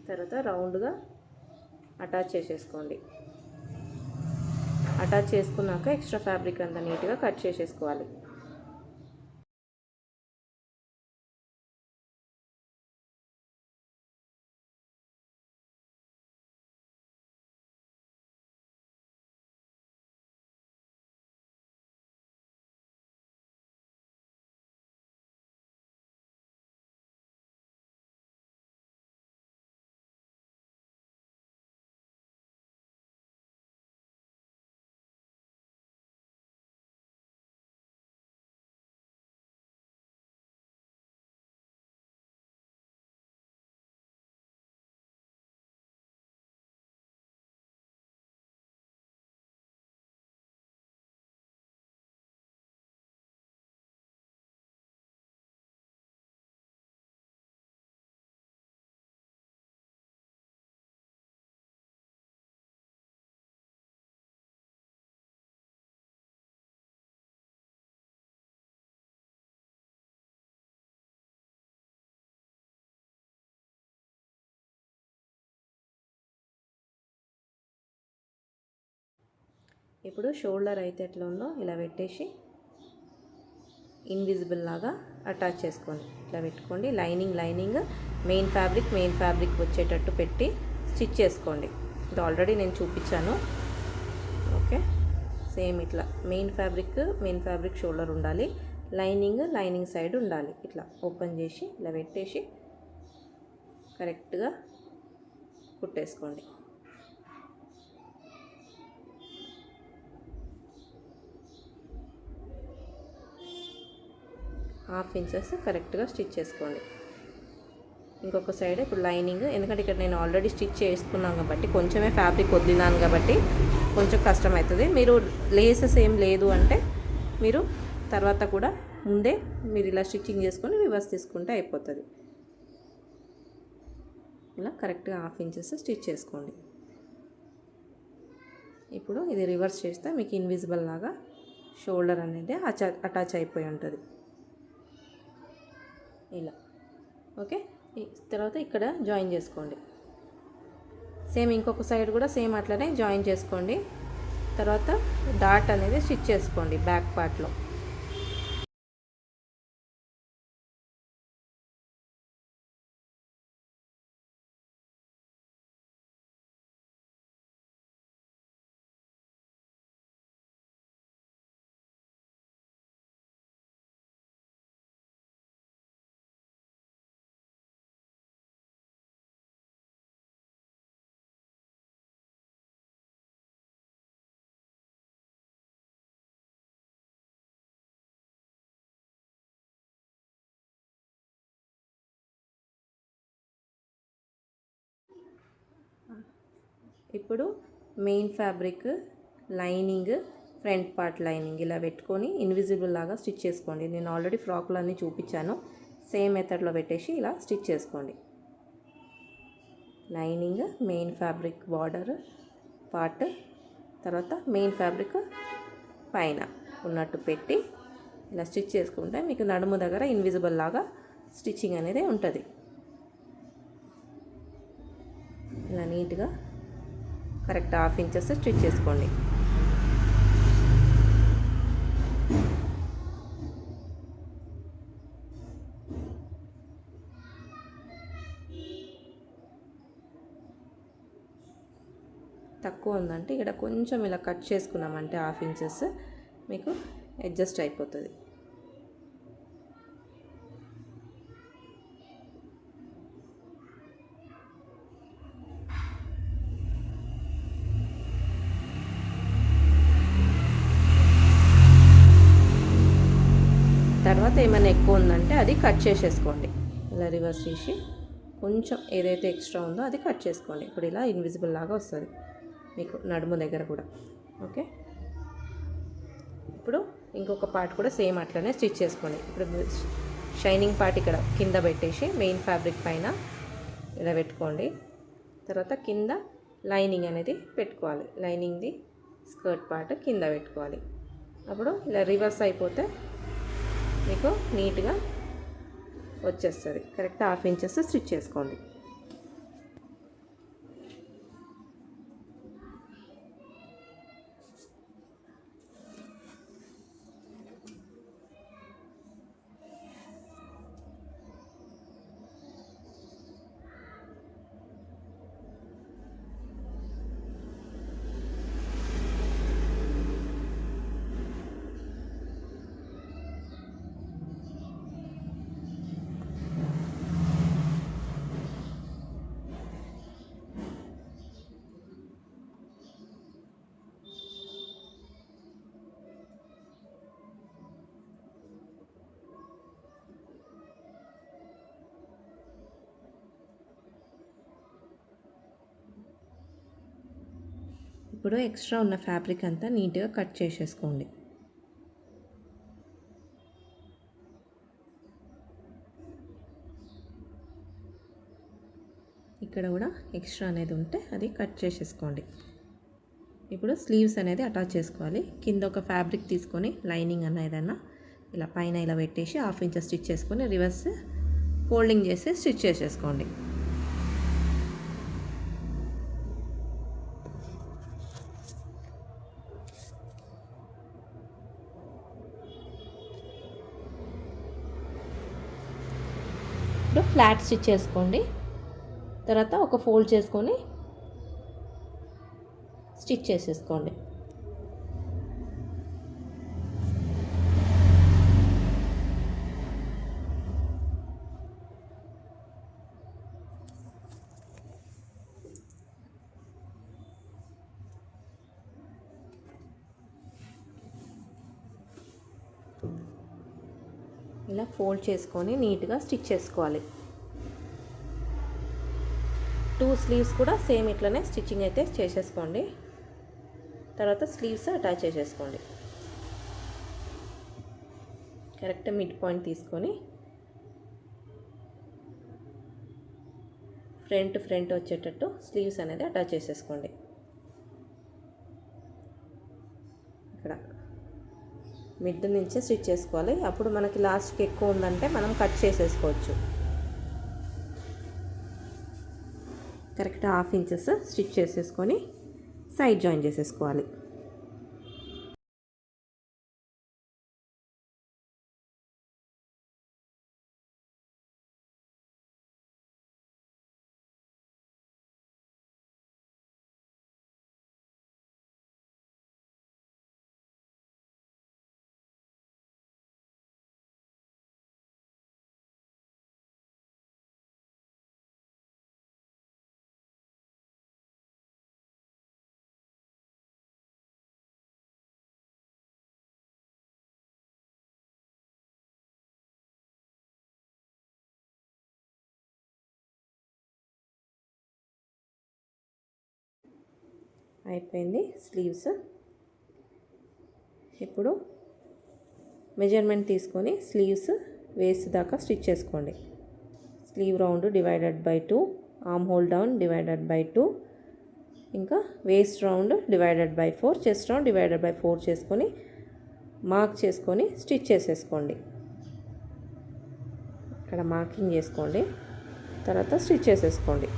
Speaker 1: తర్వాత రౌండ్గా అటాచ్ చేసేసుకోండి. అటాచ్ చేసుకున్నాక ఎక్స్ట్రా ఫ్యాబ్రిక్ అంతా నీట్గా కట్ చేసేసుకోవాలి. ఇప్పుడు షోల్డర్ అయితే ఎట్లా ఉందో ఇలా పెట్టేసి ఇన్విజిబుల్ లాగా అటాచ్ చేసుకోండి. ఇట్లా పెట్టుకోండి. లైనింగ్ మెయిన్ ఫ్యాబ్రిక్ వచ్చేటట్టు పెట్టి స్టిచ్ చేసుకోండి. ఇది ఆల్రెడీ నేను చూపించాను. ఓకే, సేమ్ ఇట్లా మెయిన్ ఫ్యాబ్రిక్ షోల్డర్ ఉండాలి, లైనింగ్ సైడ్ ఉండాలి. ఇట్లా ఓపెన్ చేసి ఇలా పెట్టేసి కరెక్ట్గా కుట్టేసుకోండి. ½ ఇంచెస్ కరెక్ట్గా స్టిచ్ చేసుకోండి. ఇంకొక సైడ్ ఇప్పుడు లైనింగ్, ఎందుకంటే ఇక్కడ నేను ఆల్రెడీ స్టిచ్ చేసుకున్నాను కాబట్టి కొంచెమే ఫ్యాబ్రిక్ వదిలినాను కాబట్టి కొంచెం కష్టమవుతుంది. మీరు లేసెస్ ఏం లేదు అంటే మీరు తర్వాత కూడా ముందే మీరు ఇలా స్టిచ్చింగ్ చేసుకొని రివర్స్ తీసుకుంటే అయిపోతుంది. ఇలా కరెక్ట్గా ½ ఇంచెస్ స్టిచ్ చేసుకోండి. ఇప్పుడు ఇది రివర్స్ చేస్తే మీకు ఇన్విజిబుల్ లాగా షోల్డర్ అనేది అటాచ్ అయిపోయి ఉంటుంది ఇలా. ఓకే, తర్వాత ఇక్కడ జాయిన్ చేసుకోండి. సేమ్ ఇంకొక సైడ్ కూడా సేమ్ అట్లనే జాయిన్ చేసుకోండి. తర్వాత డాట్ అనేది స్టిచ్ చేసుకోండి బ్యాక్ పార్ట్లో. ఇప్పుడు main fabric lining front part lining ఇలా పెట్టుకొని ఇన్విజిబుల్ లాగా స్టిచ్ చేసుకోండి. నేను ఆల్రెడీ ఫ్రాక్లు అన్నీ చూపించాను. సేమ్ మెథడ్లో పెట్టేసి ఇలా స్టిచ్ చేసుకోండి. Lining main fabric border part, తర్వాత మెయిన్ ఫ్యాబ్రిక్ పైన ఉన్నట్టు పెట్టి ఇలా స్టిచ్ చేసుకుంటే మీకు నడుము దగ్గర ఇన్విజిబుల్ లాగా స్టిచ్చింగ్ అనేది ఉంటుంది. ఇలా నీట్గా కరెక్ట్ ½ ఇంచెస్ స్టిచ్ చేసుకోండి. తక్కువ ఉందంటే ఇక్కడ కొంచెం ఇలా కట్ చేసుకున్నామంటే ½ ఇంచెస్ మీకు అడ్జస్ట్ అయిపోతుంది. తర్వాత ఏమైనా ఎక్కువ ఉందంటే అది కట్ చేసేసుకోండి. ఇలా రివర్స్ చేసి కొంచెం ఏదైతే ఎక్స్ట్రా ఉందో అది కట్ చేసుకోండి. ఇప్పుడు ఇలా ఇన్విజిబుల్ లాగా వస్తుంది మీకు నడుము దగ్గర కూడా. ఓకే, ఇప్పుడు ఇంకొక పార్ట్ కూడా సేమ్ అట్లనే స్టిచ్ చేసుకోండి. ఇప్పుడు షైనింగ్ పార్ట్ ఇక్కడ కింద పెట్టేసి మెయిన్ ఫ్యాబ్రిక్ పైన ఇలా పెట్టుకోండి. తర్వాత కింద లైనింగ్ అనేది పెట్టుకోవాలి. లైనింగ్ది స్కర్ట్ పార్ట్ కింద పెట్టుకోవాలి. అప్పుడు ఇలా రివర్స్ అయిపోతే మీకు నీట్గా వచ్చేస్తుంది. కరెక్ట్ ½ ఇంచెస్ స్టిచ్ చేసుకోండి. ఇప్పుడు ఎక్స్ట్రా ఉన్న ఫ్యాబ్రిక్ అంతా నీట్గా కట్ చేసేసుకోండి. ఇక్కడ కూడా ఎక్స్ట్రా అనేది ఉంటే అది కట్ చేసేసుకోండి. ఇప్పుడు స్లీవ్స్ అనేది అటాచ్ చేసుకోవాలి. కింద ఒక ఫ్యాబ్రిక్ తీసుకొని లైనింగ్ అన్న ఏదన్నా ఇలా పైన ఇలా పెట్టేసి ½ ఇంచ్ స్టిచ్ చేసుకొని రివర్స్ ఫోల్డింగ్ చేసి స్టిచ్ చేసేసుకోండి. ఫ్లాట్ స్టిచ్ చేసుకోండి. తర్వాత ఒక ఫోల్డ్ చేసుకొని స్టిచ్ చేసేసుకోండి. ఇలా ఫోల్డ్ చేసుకొని నీట్గా స్టిచ్ చేసుకోవాలి. 2 స్లీవ్స్ కూడా సేమ్ ఇట్లనే స్టిచ్చింగ్ అయితే చేసేసుకోండి. తర్వాత స్లీవ్స్ అటాచ్ చేసేసుకోండి. కరెక్ట్ మిడ్ పాయింట్ తీసుకొని ఫ్రంట్ వచ్చేటట్టు స్లీవ్స్ అనేది అటాచ్ చేసేసుకోండి. ఇక్కడ మిడ్ నుంచి స్టిచ్ చేసుకోవాలి. అప్పుడు మనకి లాస్ట్కి ఎక్కువ ఉందంటే మనం కట్ చేసేసుకోవచ్చు. కరెక్ట్ 1/2 ఇంచెస్ స్టిచ్ చేసేసుకొని సైడ్ జాయిన్ చేసేసుకోవాలి. అయిపోయింది స్లీవ్స్. ఇప్పుడు మెజర్మెంట్ తీసుకొని స్లీవ్స్ వేస్ట్ దాకా స్టిచ్ చేసుకోండి. Slew round divided by 2, arm whole down divided by 2, ఇంకా waste round divided by 4, chest round divided by 4 చేసుకొని మార్క్ చేసుకొని స్టిచ్ చేసేసుకోండి. ఇక్కడ మార్కింగ్ చేసుకోండి. తర్వాత స్టిచ్ చేసేసుకోండి.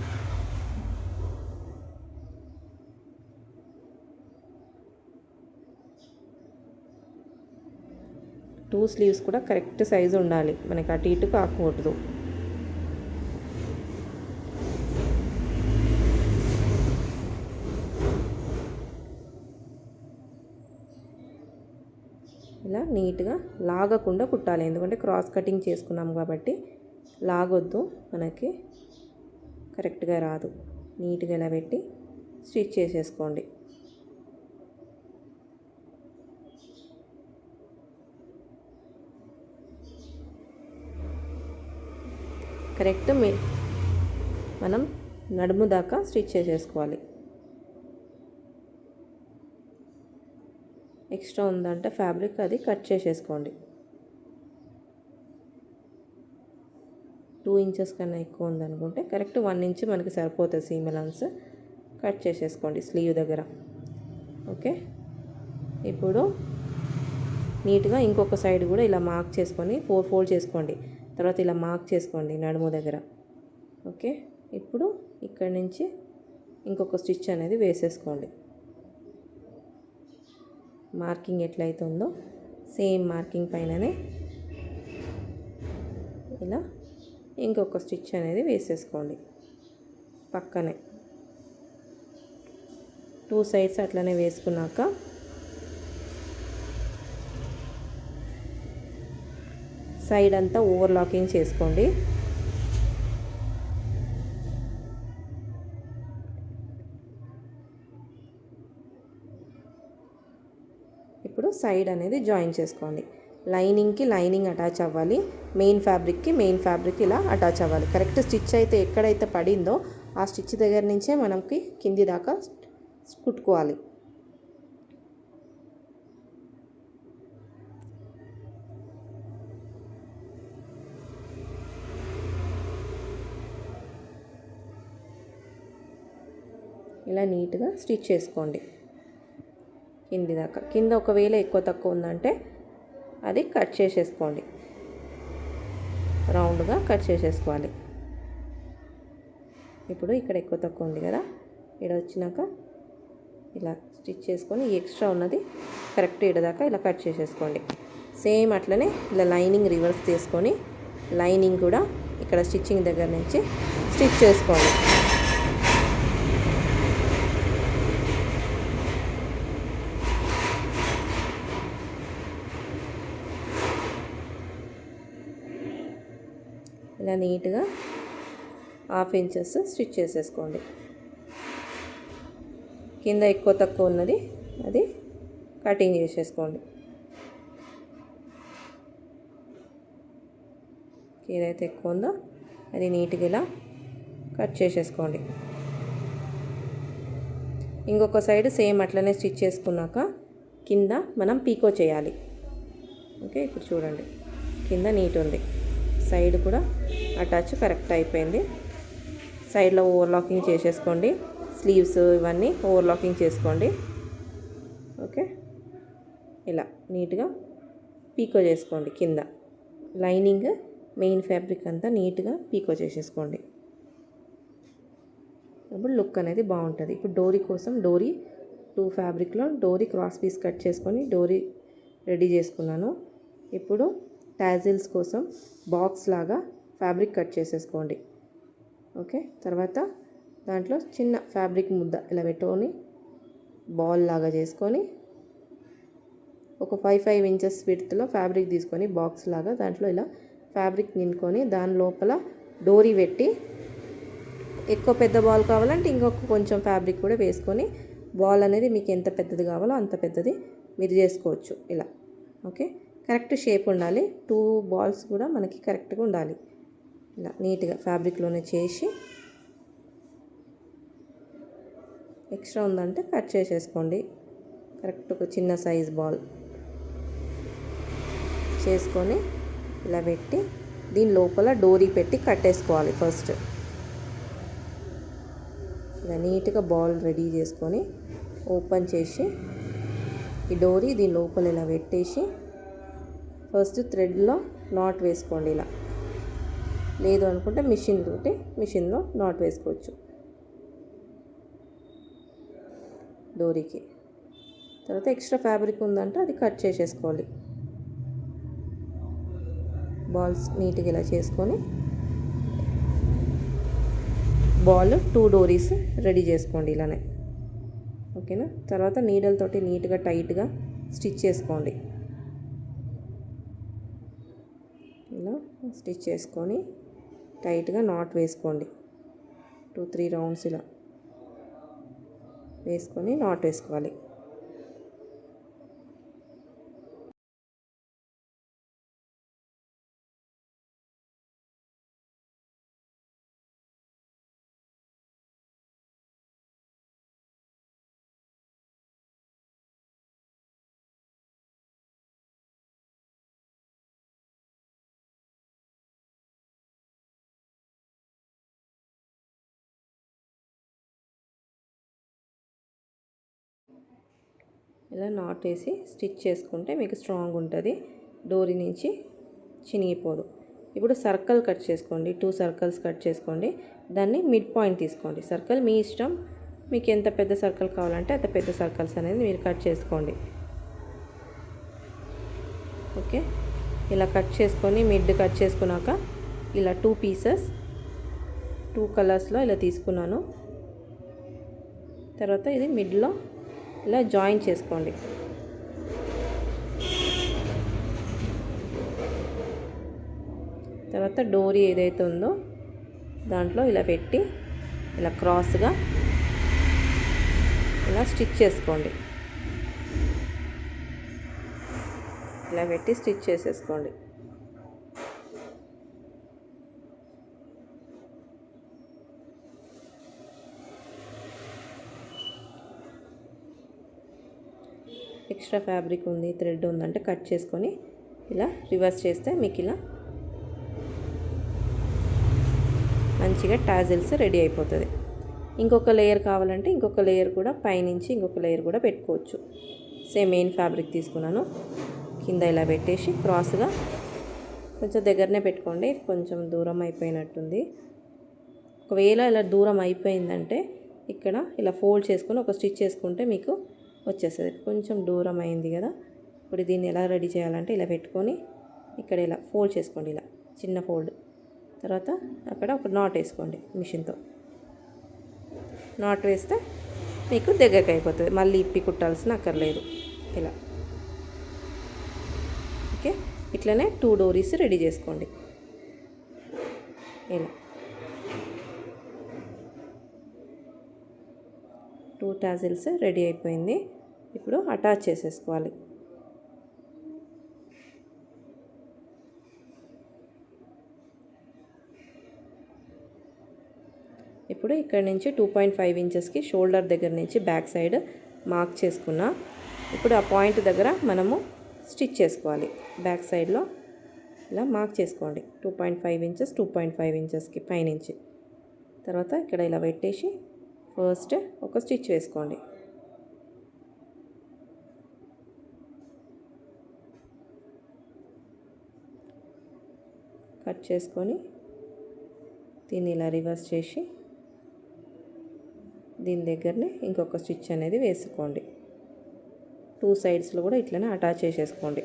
Speaker 1: టూ స్లీవ్స్ కూడా కరెక్ట్ సైజు ఉండాలి, మనకి అటు ఇటు కాకూడదు. ఇలా నీట్గా లాగకుండా కుట్టాలి, ఎందుకంటే క్రాస్ కటింగ్ చేసుకున్నాం కాబట్టి లాగొద్దు, మనకి కరెక్ట్గా రాదు. నీట్గా ఇలా పెట్టి స్టిచ్ చేసేసుకోండి. కరెక్ట్ మనం నడుము దాకా స్టిచ్ చేసేసుకోవాలి. ఎక్స్ట్రా ఉందంటే ఫ్యాబ్రిక్ అది కట్ చేసేసుకోండి. 2 ఇంచెస్ కన్నా ఎక్కువ ఉందనుకుంటే కరెక్ట్ 1 ఇంచ్ మనకి సరిపోతుంది. సీమ్ అలౌన్స్ కట్ చేసేసుకోండి స్లీవ్ దగ్గర. ఓకే, ఇప్పుడు నీట్గా ఇంకొక సైడ్ కూడా ఇలా మార్క్ చేసుకొని 4 ఫోల్డ్ చేసుకోండి. తర్వాత ఇలా మార్క్ చేసుకోండి నడుము దగ్గర. ఓకే, ఇప్పుడు ఇక్కడ నుంచి ఇంకొక స్టిచ్ అనేది వేసేసుకోండి. మార్కింగ్ ఎట్లయితే ఉందో సేమ్ మార్కింగ్ పైననే ఇలా ఇంకొక స్టిచ్ అనేది వేసేసుకోండి పక్కనే. 2 సైడ్స్ అట్లనే వేసుకున్నాక సైడ్ అంతా ఓవర్లాకింగ్ చేసుకోండి. ఇప్పుడు సైడ్ అనేది జాయిన్ చేసుకోండి. లైనింగ్కి లైనింగ్ అటాచ్ అవ్వాలి, మెయిన్ ఫ్యాబ్రిక్కి మెయిన్ ఫ్యాబ్రిక్ ఇలా అటాచ్ అవ్వాలి. కరెక్ట్ స్టిచ్ అయితే ఎక్కడైతే పడిందో ఆ స్టిచ్ దగ్గర నుంచే మనకి కింది దాకా కుట్టుకోవాలి. ఇలా నీట్గా స్టిచ్ చేసుకోండి కింది దాకా. కింద ఒకవేళ ఎక్కువ తక్కువ ఉందంటే అది కట్ చేసేసుకోండి, రౌండ్గా కట్ చేసేసుకోవాలి. ఇప్పుడు ఇక్కడ ఎక్కువ తక్కువ ఉంది కదా, ఇక్కడ వచ్చినాక ఇలా స్టిచ్ చేసుకొని ఎక్స్ట్రా ఉన్నది కరెక్ట్ ఇక్కడ దాకా ఇలా కట్ చేసేసుకోండి. సేమ్ అట్లనే ఇలా లైనింగ్ రివర్స్ చేసుకొని లైనింగ్ కూడా ఇక్కడ ఇక్కడ స్టిచ్చింగ్ దగ్గర నుంచి స్టిచ్ చేసుకోండి. ఇలా నీట్గా 1/2 ఇంచెస్ స్టిచ్ చేసేసుకోండి. కింద ఎక్కువ తక్కువ ఉన్నది అది కటింగ్ చేసేసుకోండి. ఏదైతే ఎక్కువ ఉందో అది నీట్గా ఇలా కట్ చేసేసుకోండి. ఇంకొక సైడ్ సేమ్ అట్లనే స్టిచ్ చేసుకున్నాక కింద మనం పీకో చేయాలి. ఓకే, ఇప్పుడు చూడండి కింద నీట్ ఉంది, సైడ్ కూడా అటాచ్ కరెక్ట్ అయిపోయింది. సైడ్లో ఓవర్లాకింగ్ చేసేసుకోండి. స్లీవ్స్ ఇవన్నీ ఓవర్లాకింగ్ చేసుకోండి. ఓకే, ఇలా నీట్గా పీకో చేసుకోండి. కింద లైనింగ్ మెయిన్ ఫ్యాబ్రిక్ అంతా నీట్గా పీకో చేసేసుకోండి. అప్పుడు లుక్ అనేది బాగుంటుంది. ఇప్పుడు డోరీ కోసం డోరీ 2 ఫ్యాబ్రిక్లో డోరీ క్రాస్ పీస్ కట్ చేసుకొని డోరీ రెడీ చేసుకున్నాను. ఇప్పుడు టాజిల్స్ కోసం బాక్స్ లాగా ఫ్యాబ్రిక్ కట్ చేసేసుకోండి. ఓకే, తర్వాత దాంట్లో చిన్న ఫ్యాబ్రిక్ ముద్ద ఇలా పెట్టుకొని బాల్ లాగా చేసుకొని ఒక 5 ఇంచెస్ విడ్త్లో ఫ్యాబ్రిక్ తీసుకొని బాక్స్ లాగా దాంట్లో ఇలా ఫ్యాబ్రిక్ నింపుకొని దాని లోపల డోరీ పెట్టి, ఎక్కువ పెద్ద బాల్ కావాలంటే ఇంకొక కొంచెం ఫ్యాబ్రిక్ కూడా వేసుకొని బాల్ అనేది మీకు ఎంత పెద్దది కావాలో అంత పెద్దది మీరు చేసుకోవచ్చు ఇలా. ఓకే, కరెక్ట్ షేప్ ఉండాలి. 2 బాల్స్ కూడా మనకి కరెక్ట్గా ఉండాలి. ఇలా నీట్గా ఫ్యాబ్రిక్లోనే చేసి ఎక్స్ట్రా ఉందంటే కట్ చేసేసుకోండి. కరెక్ట్ ఒక చిన్న సైజ్ బాల్ చేసుకొని ఇలా పెట్టి దీని లోపల డోరీ పెట్టి కట్టేసుకోవాలి. ఫస్ట్ ఇలా నీట్గా బాల్ రెడీ చేసుకొని ఓపెన్ చేసి ఈ డోరీ దీని లోపల ఇలా పెట్టేసి ఫస్ట్ థ్రెడ్లో నాట్ వేసుకోండి. ఇలా లేదు అనుకుంటే మిషన్లో నాట్ వేసుకోవచ్చు డోరీకి. తర్వాత ఎక్స్ట్రా ఫ్యాబ్రిక్ ఉందంటే అది కట్ చేసేసుకోవాలి. బాల్స్ నీట్గా ఇలా చేసుకొని బాల్ 2 డోరీస్ రెడీ చేసుకోండి ఇలానే. ఓకేనా, తర్వాత నీడలతోటి నీట్గా టైట్గా స్టిచ్ చేసుకోండి. ఇలా స్టిచ్ చేసుకొని టైట్గా నాట్ వేసుకోండి. 2-3 రౌండ్స్ ఇలా వేసుకొని నాట్ వేసుకోవాలి. ఇలా నాట్ వేసి స్టిచ్ చేసుకుంటే మీకు స్ట్రాంగ్ ఉంటుంది, డోరీ నుంచి చినిగిపోదు. ఇప్పుడు సర్కిల్ కట్ చేసుకోండి. 2 సర్కిల్స్ కట్ చేసుకోండి. దాన్ని మిడ్ పాయింట్ తీసుకోండి. సర్కిల్ మీ ఇష్టం, మీకు ఎంత పెద్ద సర్కిల్ కావాలంటే అంత పెద్ద సర్కిల్స్ అనేది మీరు కట్ చేసుకోండి. ఓకే, ఇలా కట్ చేసుకొని మిడ్ కట్ చేసుకున్నాక ఇలా 2 పీసెస్ 2 కలర్స్లో ఇలా తీసుకున్నాను. తర్వాత ఇది మిడ్లో ఇలా జాయిన్ చేసుకోండి. తర్వాత డోరీ ఏదైతే ఉందో దాంట్లో ఇలా పెట్టి ఇలా క్రాస్గా ఇలా స్టిచ్ చేసుకోండి. ఇలా పెట్టి స్టిచ్ చేసేసుకోండి. ఎక్స్ట్రా ఫ్యాబ్రిక్ ఉంది, థ్రెడ్ ఉందంటే కట్ చేసుకొని ఇలా రివర్స్ చేస్తే మీకు ఇలా మంచిగా టాజిల్స్ రెడీ అయిపోతుంది. ఇంకొక లేయర్ కావాలంటే ఇంకొక లేయర్ కూడా పైనుంచి ఇంకొక లేయర్ కూడా పెట్టుకోవచ్చు. సేమ్ మెయిన్ ఫ్యాబ్రిక్ తీసుకున్నాను, కింద ఇలా పెట్టేసి క్రాస్గా కొంచెం దగ్గరనే పెట్టుకోండి. కొంచెం దూరం అయిపోయినట్టుంది. ఒకవేళ ఇలా దూరం అయిపోయిందంటే ఇక్కడ ఇలా ఫోల్డ్ చేసుకొని ఒక స్టిచ్ చేసుకుంటే మీకు వచ్చేస్తుంది. కొంచెం దూరం అయింది కదా, ఇప్పుడు దీన్ని ఎలా రెడీ చేయాలంటే ఇలా పెట్టుకొని ఇక్కడ ఇలా ఫోల్డ్ చేసుకోండి. ఇలా చిన్న ఫోల్డ్ తర్వాత అక్కడ ఒక నాట్ వేసుకోండి మిషన్తో. నాట్ వేస్తే మీకు దగ్గరికి అయిపోతుంది, మళ్ళీ ఇప్పి కుట్టాల్సిన అక్కర్లేదు. ఇలా ఓకే. ఇట్లనే 2 డోరీస్ రెడీ చేసుకోండి. ఇలా 2 టాజిల్స్ రెడీ అయిపోయింది. ఇప్పుడు అటాచ్ చేసేసుకోవాలి. ఇప్పుడు ఇక్కడ నుంచి 2.5 ఇంచెస్కి షోల్డర్ దగ్గర నుంచి బ్యాక్ సైడ్ మార్క్ చేసుకున్నా. ఇప్పుడు ఆ పాయింట్ దగ్గర మనము స్టిచ్ చేసుకోవాలి. బ్యాక్ సైడ్లో ఇలా మార్క్ చేసుకోండి. 2.5 ఇంచెస్ 2.5 ఇంచెస్కి పైనుంచి. తర్వాత ఇక్కడ ఇలా పెట్టేసి ఫస్ట్ ఒక స్టిచ్ వేసుకోండి. కట్ చేసుకొని దీన్ని ఇలా రివర్స్ చేసి దీని దగ్గరనే ఇంకొక స్టిచ్ అనేది వేసుకోండి. 2 సైడ్స్లో కూడా ఇట్లనే అటాచ్ చేసేసుకోండి.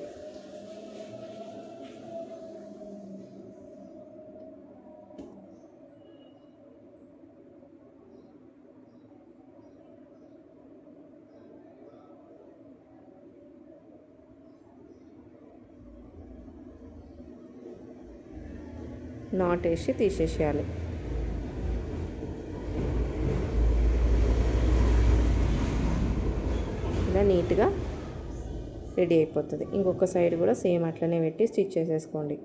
Speaker 1: నాట్ వేసి తీసేసేయాలి. ఇలా నీట్గా రెడీ అయిపోతుంది. ఇంకొక సైడ్ కూడా సేమ్ అట్లనే పెట్టి స్టిచ్ చేసేసుకోండి.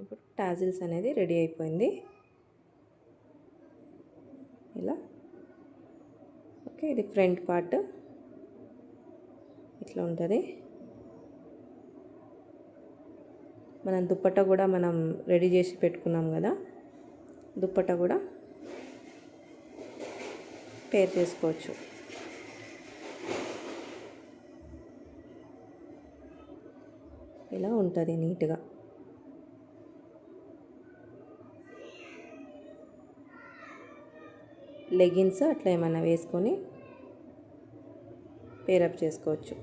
Speaker 1: ఇప్పుడు టాజిల్స్ అనేది రెడీ అయిపోయింది. ఇలా ఓకే. ఇది ఫ్రంట్ పార్ట్ ఇట్లా ఉంటుంది. మనం దుప్పట్టా కూడా మనం రెడీ చేసి పెట్టుకున్నాం కదా, దుప్పట్టా కూడా పేర్ చేసుకోవచ్చు. ఇలా ఉంటుంది నీట్గా. లెగిన్స్ అట్లా ఏమైనా వేసుకొని పేరప్ చేసుకోవచ్చు.